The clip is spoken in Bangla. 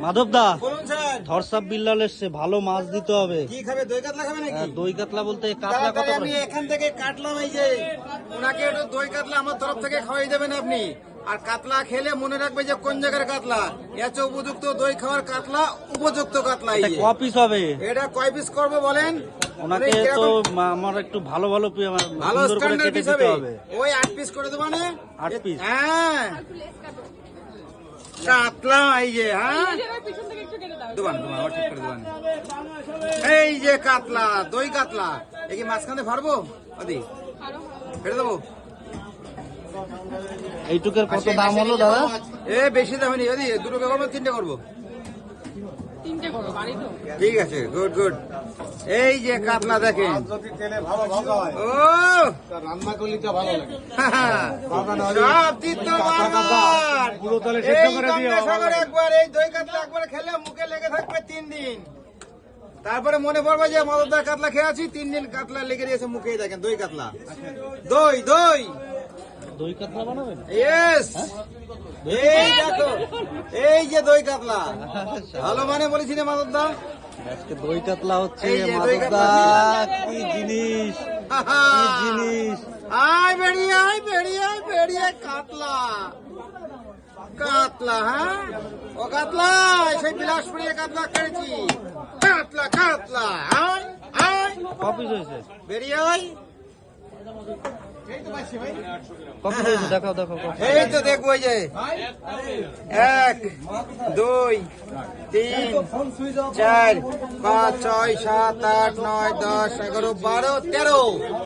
মাধব দা, বলুন স্যার। ধরসাপ বিল্লাল এসছে, ভালো মাছ দিতে হবে। কি খাবে, দই কাতলা খাবে নাকি? দই কাতলা বলতে কাতলা কত তাড়াতাড়ি করে? আমি এখান থেকে কাটলাম, এই যে ওনাকে একটু দই কাতলা আমার তরফ থেকে খাওয়াই দেবেন আপনি। আর কাতলা খেলে মনে রাখবে যে কোন জায়গার কাতলা, এত উপযুক্ত দই খাওয়ার কাতলা, উপযুক্ত কাতলা। এই এটা যে ক পিস হবে? এটা কয় পিস করবো বলেন? ওনাকে উনি তো কিরকম আমার একটু ভালো ভালো ভালো সুন্দর করে স্ট্যান্ডার্ড কেটে পিস দিতে হবে। হবে। ওই 8 পিস করে দেবো মানে 8 পিস? হ্যাঁ কাতলা, এই যে হ্যাঁ দোকান আমার ঠিক করে দোকান। এই যে কাতলা, দই কাতলা, এই কি মাঝখানে ফাড়বো? আদি ফেলে দেবো। এইটুকের কত দাম হলো দাদা? এ বেশি দাম নেই, আদি দুটো করবো, তিনটে করবো? ঠিক আছে, গুড গুড। এই যে কাতলা দেখেন, ও রান্না করলে তো ভালো লাগে। সব দিত বারবার। পুরো তালে এই সিদ্ধ করে দিও। গঙ্গাসাগরে একবার এই দই কাতলা একবার খেলে মুখে লেগে থাকবে 3 দিন। তারপরে মনে পড়বে যে মদরদার কাতলা খেয়ে আছি, 3 দিন কাতলা লেগে দিয়েছে মুখে। দেখেন দই কাতলা, দই দই দই কাতলা বানাবেন? ইয়েস। এই দেখো, এই যে দই কাতলা, ভালো মানে বলেছি রে মদরদা। আজকে দই কাতলা হচ্ছে। এই যে দই মাধব দা, কাতলা। কি জিনিস, কি জিনিস! আয় বেরিয়ে, আয় বেরিয়ে, আয় বেরিয়ে, কাতলা কাতলা, হ্যাঁ ও কাতলা, সেই বিলাসপুরিয়া কাতলা খেয়েছি। কাতলা কাতলা, আয় আয় ক পিস হয়েছে? বেরিয়ে আয়। ক পিস হয়েছে? দেখাও দেখাও ক পিস। এই তো দেখবো, এই যে 1 2 3 4 5 6 7 8 9 10 11 12 13।